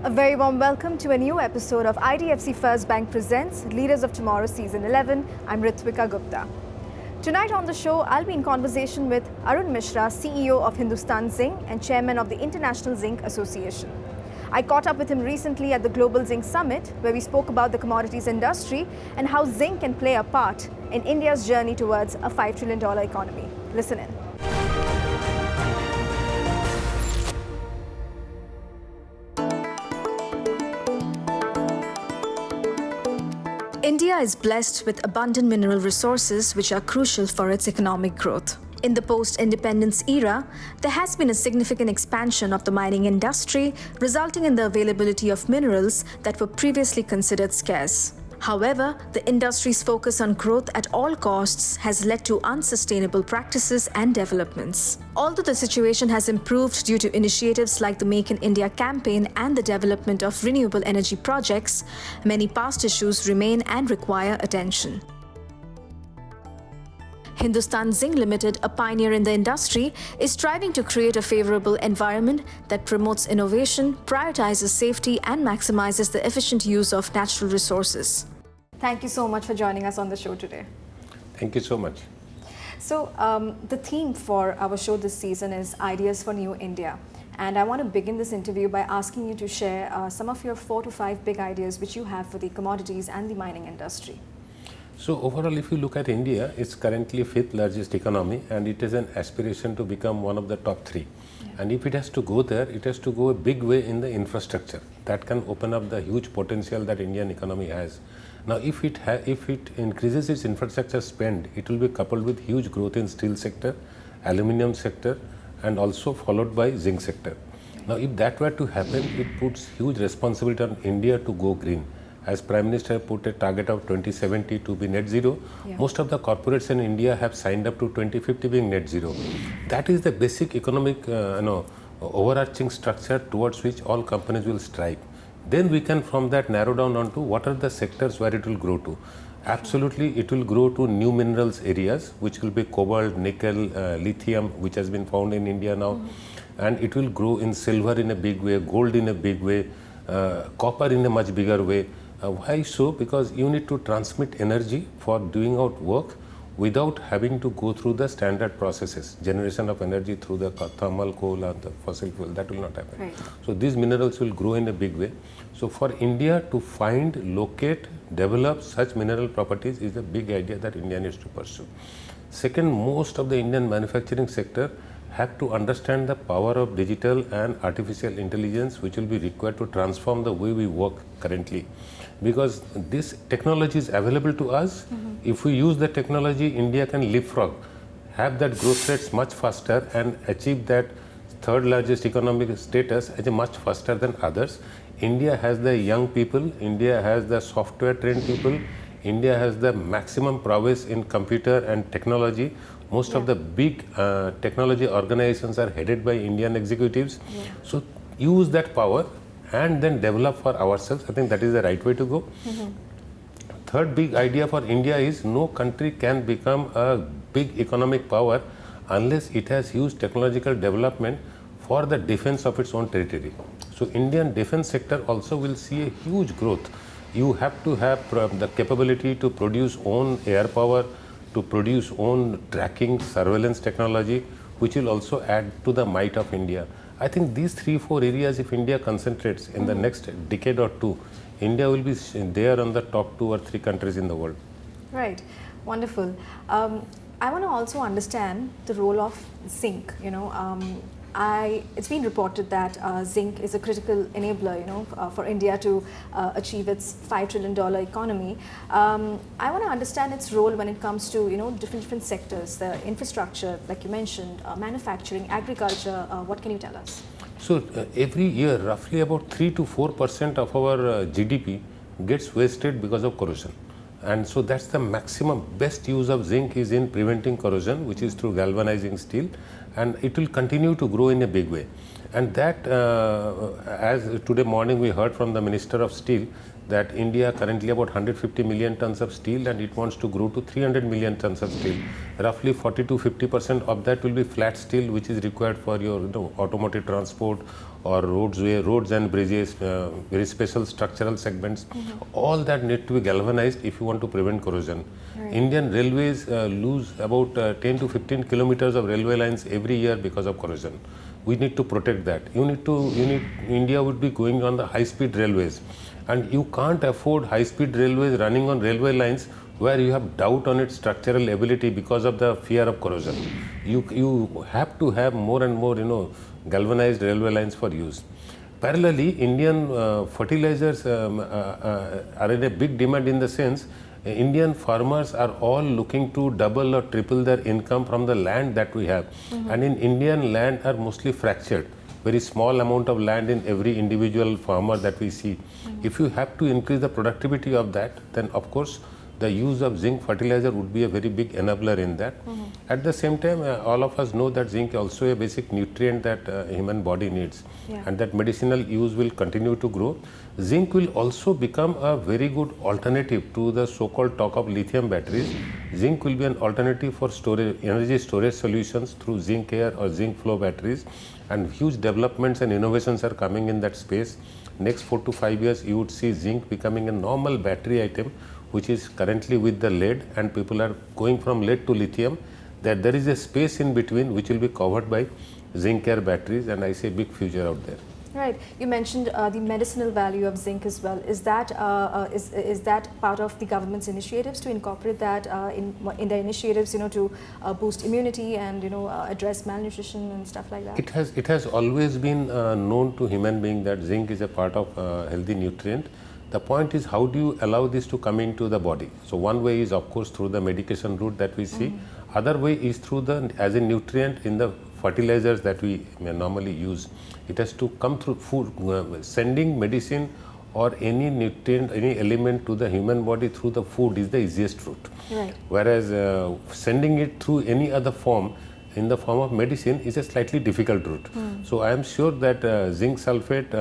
A very warm welcome to a new episode of IDFC First Bank Presents Leaders of Tomorrow Season 11. I'm Ritwika Gupta. Tonight on the show, I'll be in conversation with Arun Misra, CEO of Hindustan Zinc and Chairman of the International Zinc Association. I caught up with him recently at the Global Zinc Summit, where we spoke about the commodities industry and how zinc can play a part in India's journey towards a $5 trillion economy. Listen in. India is blessed with abundant mineral resources which are crucial for its economic growth. In the post-independence era, there has been a significant expansion of the mining industry, resulting in the availability of minerals that were previously considered scarce. However, the industry's focus on growth at all costs has led to unsustainable practices and developments. Although the situation has improved due to initiatives like the Make in India campaign and the development of renewable energy projects, many past issues remain and require attention. Hindustan Zinc Limited, a pioneer in the industry, is striving to create a favorable environment that promotes innovation, prioritizes safety, and maximizes the efficient use of natural resources. Thank you so much for joining us on the show today. Thank you so much. So, the theme for our show this season is Ideas for New India. And I want to begin this interview by asking you to share some of your 4 to 5 big ideas which you have for the commodities and the mining industry. So overall, if you look at India, it's currently 5th largest economy and it is an aspiration to become one of the top 3. Yeah. And if it has to go there, it has to go a big way in the infrastructure. That can open up the huge potential that Indian economy has. Now, if it increases its infrastructure spend, it will be coupled with huge growth in steel sector, aluminium sector, and also followed by zinc sector. Now, if that were to happen, it puts huge responsibility on India to go green. As Prime Minister put a target of 2070 to be net zero, most of the corporates in India have signed up to 2050 being net zero. That is the basic economic overarching structure towards which all companies will strive. Then we can from that narrow down onto what are the sectors where it will grow to. Absolutely, it will grow to new minerals areas, which will be cobalt, nickel, lithium, which has been found in India now. And it will grow in silver in a big way, gold in a big way, copper in a much bigger way. Why so? Because you need to transmit energy for doing out work without having to go through the standard processes. Generation of energy through the thermal coal and the fossil fuel, that will not happen. Right. So these minerals will grow in a big way. So for India to find, locate, develop such mineral properties is a big idea that India needs to pursue. Second, most of the Indian manufacturing sector have to understand the power of digital and artificial intelligence, which will be required to transform the way we work currently. Because this technology is available to us. If we use the technology, India can leapfrog, have that growth rates much faster and achieve that 3rd largest economic status as a much faster than others. India has the young people, India has the software trained people, India has the maximum prowess in computer and technology. Most of the big technology organizations are headed by Indian executives. So use that power and then develop for ourselves. I think that is the right way to go. Third big idea for India is no country can become a big economic power unless it has huge technological development for the defense of its own territory. So Indian defense sector also will see a huge growth. You have to have the capability to produce own air power, to produce own tracking, surveillance technology, which will also add to the might of India. I think these 3-4 areas, if India concentrates in the next decade or 2, India will be there on the top 2 or 3 countries in the world. Right, wonderful. I want to also understand the role of zinc. It's been reported that zinc is a critical enabler, for India to achieve its $5 trillion economy. I want to understand its role when it comes to, different sectors, the infrastructure, like you mentioned, manufacturing, agriculture. What can you tell us? So every year, roughly about 3 to 4% of our GDP gets wasted because of corrosion. And so that's the maximum best use of zinc is in preventing corrosion, which is through galvanizing steel, and it will continue to grow in a big way. And that, as today morning we heard from the Minister of Steel, that India currently about 150 million tons of steel, and it wants to grow to 300 million tons of steel. Roughly 40 to 50% of that will be flat steel, which is required for your automotive transport or roads and bridges, very special structural segments. All that need to be galvanized if you want to prevent corrosion. Right. Indian railways lose about 10 to 15 kilometers of railway lines every year because of corrosion. We need to protect that. India would be going on the high-speed railways, and you can't afford high-speed railways running on railway lines where you have doubt on its structural ability because of the fear of corrosion. You have to have more and more, galvanized railway lines for use. Parallelly, Indian fertilizers are in a big demand, in the sense Indian farmers are all looking to double or triple their income from the land that we have. And in Indian land are mostly fractured. Very small amount of land in every individual farmer that we see. If you have to increase the productivity of that, then of course the use of zinc fertilizer would be a very big enabler in that. At the same time, all of us know that zinc is also a basic nutrient that human body needs, and that medicinal use will continue to grow. Zinc will also become a very good alternative to the so-called talk of lithium batteries. Zinc will be an alternative for energy storage solutions through zinc air or zinc flow batteries, and huge developments and innovations are coming in that space. Next 4 to 5 years, you would see zinc becoming a normal battery item, which is currently with the lead, and people are going from lead to lithium. That there is a space in between which will be covered by zinc air batteries, and I see a big future out there. Right. You mentioned the medicinal value of zinc as well. Is that part of the government's initiatives to incorporate that in their initiatives, to boost immunity and address malnutrition and stuff like that? It has always been known to human being that zinc is a part of healthy nutrient. The point is, how do you allow this to come into the body? So one way is of course through the medication route that we see. Other way is through as a nutrient in the fertilizers that we normally use. It has to come through food. Sending medicine or any nutrient, any element to the human body through the food is the easiest route. Right. Whereas sending it through any other form, in the form of medicine, is a slightly difficult route. So I am sure that zinc sulfate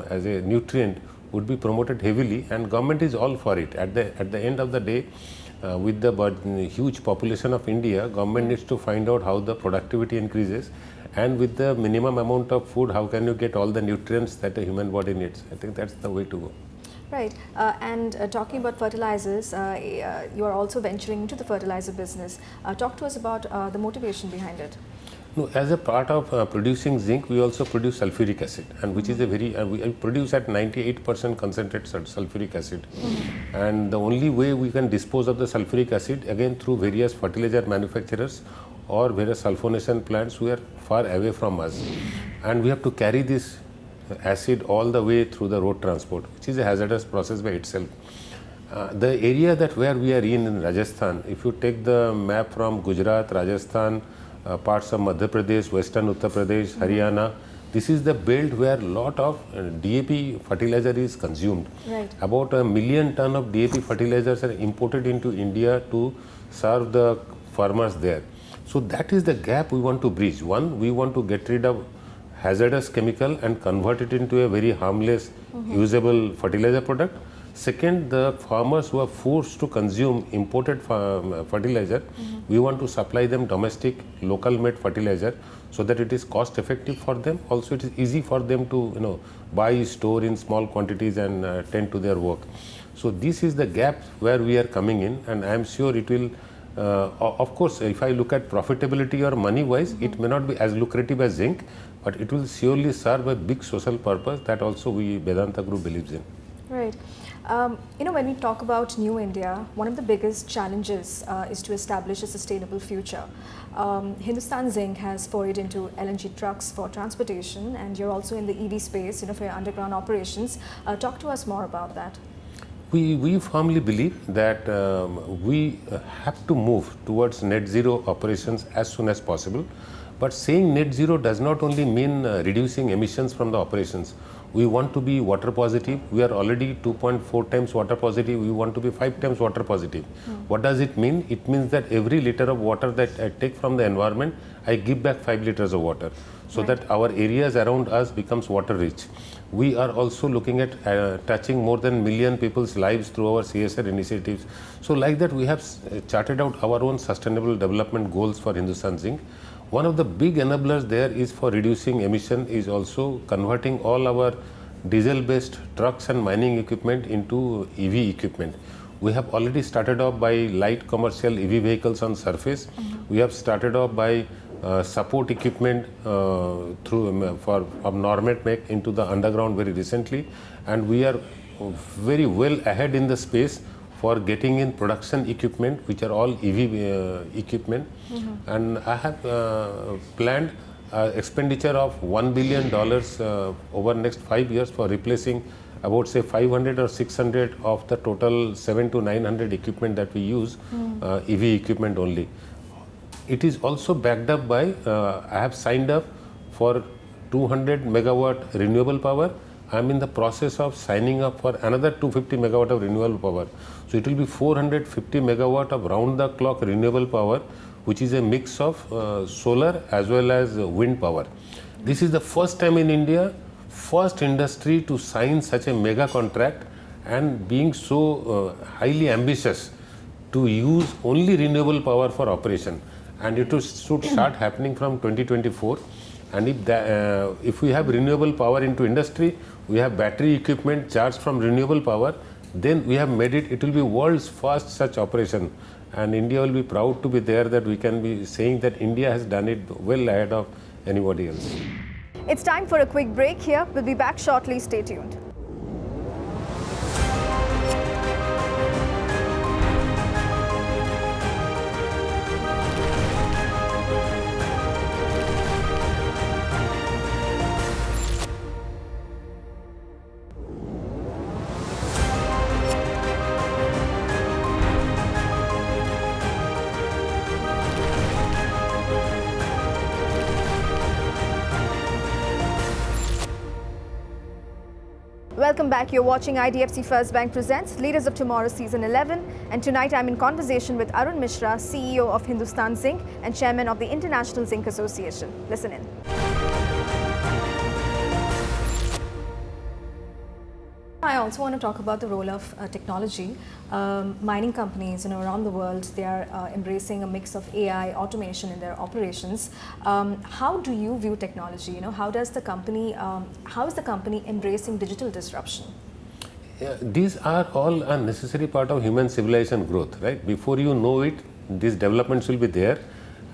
as a nutrient would be promoted heavily, and government is all for it. At the end of the day, with the huge population of India, government needs to find out how the productivity increases, and with the minimum amount of food, how can you get all the nutrients that the human body needs. I think that's the way to go. Right. And talking about fertilizers, you are also venturing into the fertilizer business. Talk to us about the motivation behind it. No, as a part of producing zinc, we also produce sulfuric acid, and which is a very we produce at 98% concentrated sulfuric acid. And the only way we can dispose of the sulfuric acid, again through various fertilizer manufacturers or various sulfonation plants who are far away from us, and we have to carry this acid all the way through the road transport, which is a hazardous process by itself. The area where we are in Rajasthan, if you take the map from Gujarat, Rajasthan, parts of Madhya Pradesh, Western Uttar Pradesh, Haryana, this is the belt where a lot of DAP fertilizer is consumed. Right. About 1 million ton of DAP fertilizers are imported into India to serve the farmers there. So that is the gap we want to bridge. One, we want to get rid of hazardous chemical and convert it into a very harmless, usable fertilizer product. Second, the farmers who are forced to consume imported fertilizer, we want to supply them domestic, local made fertilizer, so that it is cost effective for them. Also, it is easy for them to buy, store in small quantities and tend to their work. So this is the gap where we are coming in, and I am sure it will. Of course, if I look at profitability or money wise, it may not be as lucrative as zinc, but it will surely serve a big social purpose that also we Vedanta Group believes in. Right. When we talk about New India, one of the biggest challenges is to establish a sustainable future. Hindustan Zinc has forayed into LNG trucks for transportation, and you're also in the EV space, for your underground operations. Talk to us more about that. We firmly believe that we have to move towards net zero operations as soon as possible. But saying net zero does not only mean reducing emissions from the operations. We want to be water positive. We are already 2.4 times water positive. We want to be 5 times water positive. What does it mean? It means that every liter of water that I take from the environment, I give back 5 liters of water, so that our areas around us becomes water rich. We are also looking at touching more than million people's lives through our CSR initiatives. So like that, we have charted out our own sustainable development goals for Hindustan Zinc. One of the big enablers there is for reducing emission is also converting all our diesel based trucks and mining equipment into EV equipment. We have already started off by light commercial EV vehicles on surface. We have started off by support equipment for Normet make into the underground very recently, and we are very well ahead in the space for getting in production equipment which are all EV equipment. And I have planned expenditure of $1 billion over next 5 years for replacing about say 500 or 600 of the total 700 to 900 equipment that we use, EV equipment only. It is also backed up by, I have signed up for 200 megawatt renewable power. I am in the process of signing up for another 250 megawatt of renewable power. So it will be 450 megawatt of round the clock renewable power, which is a mix of solar as well as wind power. This is the first time in India, first industry to sign such a mega contract, and being so highly ambitious to use only renewable power for operation. And it should start happening from 2024. And if we have renewable power into industry, we have battery equipment charged from renewable power, then we have made it, it will be world's first such operation. And India will be proud to be there, that we can be saying that India has done it well ahead of anybody else. It's time for a quick break here. We'll be back shortly. Stay tuned. Welcome back. You're watching IDFC First Bank Presents Leaders of Tomorrow Season 11. And tonight I'm in conversation with Arun Misra, CEO of Hindustan Zinc and Chairman of the International Zinc Association. Listen in. I also want to talk about the role of technology. Mining companies, around the world, they are embracing a mix of AI, automation in their operations. How do you view technology? How is the company embracing digital disruption? Yeah, these are all a necessary part of human civilization growth, right? Before you know it, these developments will be there.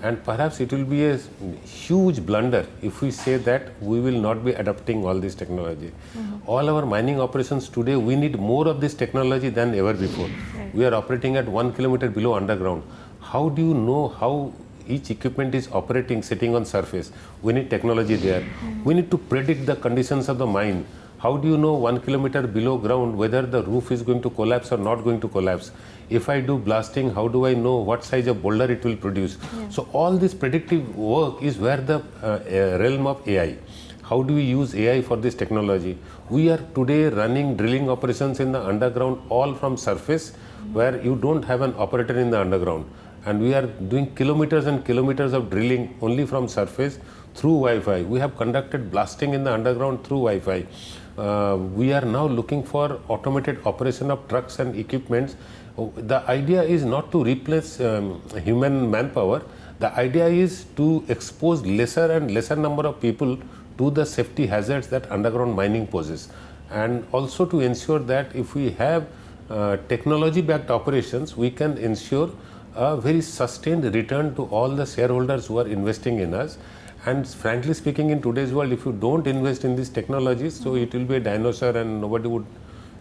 And perhaps it will be a huge blunder if we say that we will not be adopting all this technology. All our mining operations today, we need more of this technology than ever before. Right. We are operating at 1 kilometer below underground. How do you know how each equipment is operating sitting on surface? We need technology there. We need to predict the conditions of the mine. How do you know 1 kilometer below ground whether the roof is going to collapse or not going to collapse? If I do blasting, how do I know what size of boulder it will produce? Yeah. So all this predictive work is where the realm of AI. How do we use AI for this technology? We are today running drilling operations in the underground all from surface, where you don't have an operator in the underground. And we are doing kilometers and kilometers of drilling only from surface through Wi-Fi. We have conducted blasting in the underground through Wi-Fi. We are now looking for automated operation of trucks and equipments. The idea is not to replace human manpower. The idea is to expose lesser and lesser number of people to the safety hazards that underground mining poses. And also to ensure that if we have technology-backed operations, we can ensure a very sustained return to all the shareholders who are investing in us. And frankly speaking, in today's world, if you don't invest in these technologies, so it will be a dinosaur and nobody would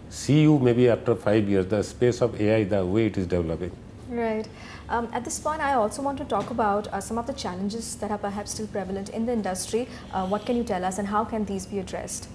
see you maybe after 5 years, the space of AI, the way it is developing. Right. At this point, I also want to talk about some of the challenges that are perhaps still prevalent in the industry. What can you tell us and how can these be addressed?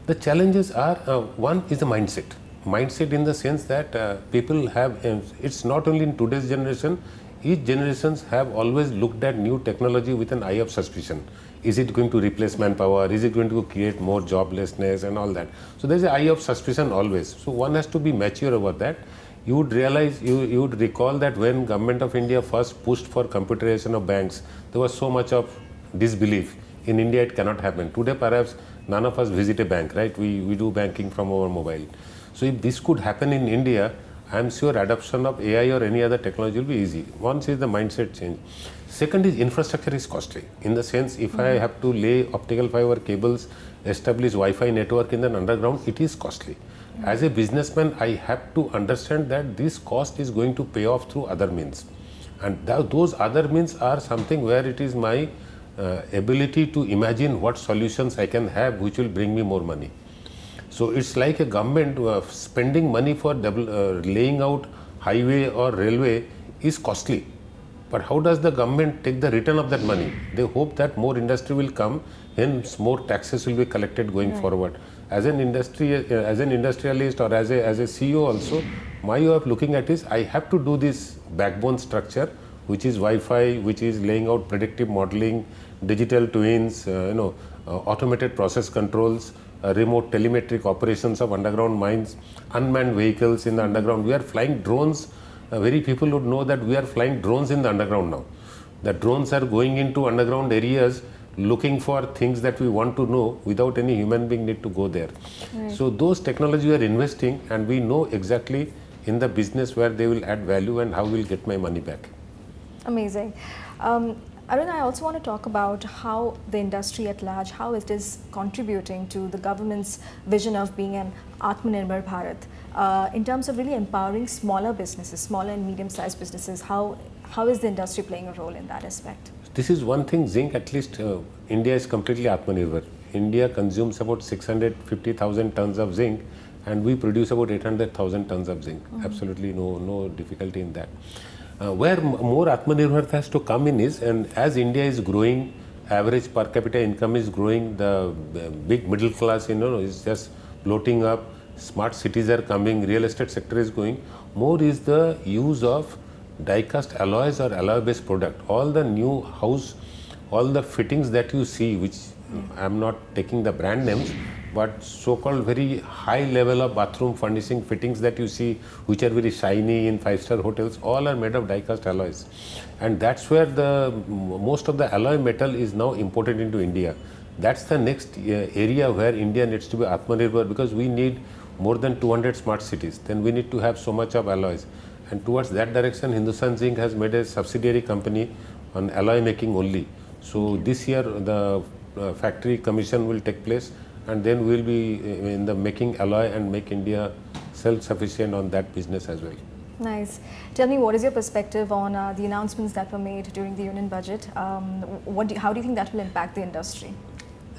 The challenges are, one is the mindset. Mindset in the sense that people have, it's not only in today's generation, each generations have always looked at new technology with an eye of suspicion. Is it going to replace manpower? Is it going to create more joblessness and all that? So there's an eye of suspicion always. So one has to be mature over that. You would realize, you would recall that when Government of India first pushed for computerization of banks, there was so much of disbelief. In India it cannot happen. Today perhaps none of us visit a bank, right? We do banking from our mobile. So if this could happen in India, I am sure adoption of AI or any other technology will be easy. One is the mindset change. Second is infrastructure is costly. In the sense, if I have to lay optical fiber cables, establish Wi-Fi network in the underground, it is costly. As a businessman, I have to understand that this cost is going to pay off through other means. And those other means are something where it is my ability to imagine what solutions I can have which will bring me more money. So it's like a government spending money for laying out highway or railway is costly. But how does the government take the return of that money? They hope that more industry will come, hence more taxes will be collected going forward. As an industrialist or as a CEO also, my way of looking at is I have to do this backbone structure, which is Wi-Fi, which is laying out predictive modeling, digital twins, automated process controls, remote telemetric operations of underground mines, unmanned vehicles in the underground. We are flying drones. Very people would know that we are flying drones in the underground now. The drones are going into underground areas looking for things that we want to know without any human being need to go there. Right. So those technology we are investing, and we know exactly in the business where they will add value and how we'll get my money back. Amazing. Arun, I also want to talk about how the industry at large, how it is contributing to the government's vision of being an Atmanirbhar Bharat. In terms of really empowering smaller businesses, smaller and medium-sized businesses, how is the industry playing a role in that aspect? This is one thing, zinc, at least India is completely Atmanirbhar. India consumes about 650,000 tons of zinc, and we produce about 800,000 tons of zinc. Absolutely no difficulty in that. Where more Atmanirbhar has to come in is, and as India is growing, average per capita income is growing, the big middle class is just bloating up, smart cities are coming, real estate sector is going, more is the use of die-cast alloys or alloy-based product. All the new house, all the fittings that you see, which I am not taking the brand names, but so-called very high level of bathroom furnishing fittings that you see, which are very shiny in 5-star hotels, all are made of die-cast alloys. And that's where the most of the alloy metal is now imported into India. That's the next area where India needs to be Atmanirbhar, because we need more than 200 smart cities. Then we need to have so much of alloys. And towards that direction, Hindustan Zinc has made a subsidiary company on alloy making only. So this year the factory commission will take place, and then we will be in the making alloy and make India self-sufficient on that business as well. Nice. Tell me, what is your perspective on the announcements that were made during the union budget? How do you think that will impact the industry?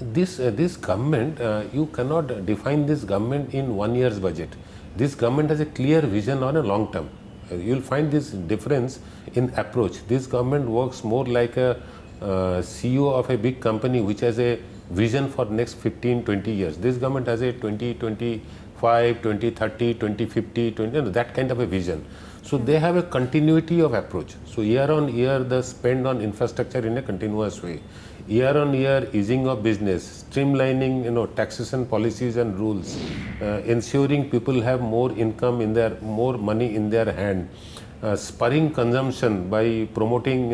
This government, you cannot define this government in 1 year's budget. This government has a clear vision on a long term. You will find this difference in approach. This government works more like a CEO of a big company which has a vision for next 15-20 years. This government has a 2025, 2030, 2050, that kind of a vision. So they have a continuity of approach. So year on year the spend on infrastructure in a continuous way. Year on year easing of business, streamlining taxation policies and rules, ensuring people have more income in their, more money in their hand, spurring consumption by promoting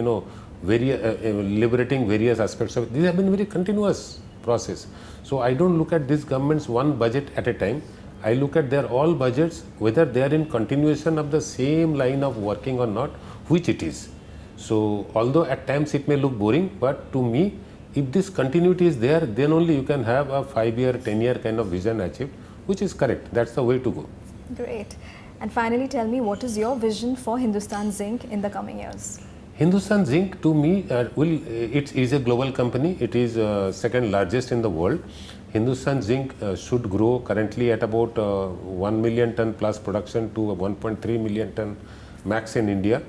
liberating various aspects of it. These have been very continuous process. So I don't look at this government's one budget at a time. I look at their all budgets, whether they are in continuation of the same line of working or not, which it is. So although at times it may look boring, but to me, if this continuity is there, then only you can have a 5-year, 10-year kind of vision achieved, which is correct. That's the way to go. Great. And finally, tell me, what is your vision for Hindustan Zinc in the coming years? Hindustan Zinc, to me, it is a global company. It is second largest in the world. Hindustan Zinc should grow currently at about 1 million ton plus production to 1.3 million ton max in India.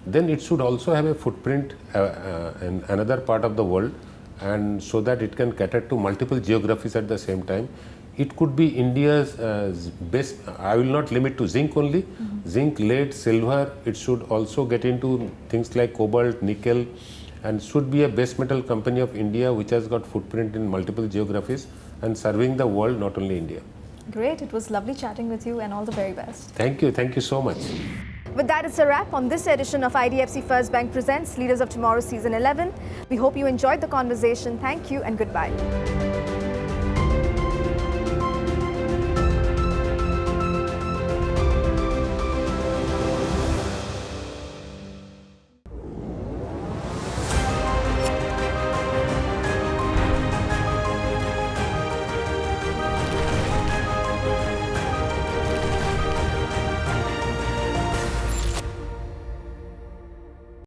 Then it should also have a footprint in another part of the world, and so that it can cater to multiple geographies at the same time. it could be India's best. I will not limit to zinc only. Zinc, lead, silver. It should also get into things like cobalt, nickel, and should be a base metal company of India, which has got footprint in multiple geographies and serving the world, not only India. Great. It was lovely chatting with you, and all the very best. Thank you. Thank you so much. With that, it's a wrap on this edition of IDFC First Bank Presents Leaders of Tomorrow Season 11. We hope you enjoyed the conversation. Thank you and goodbye.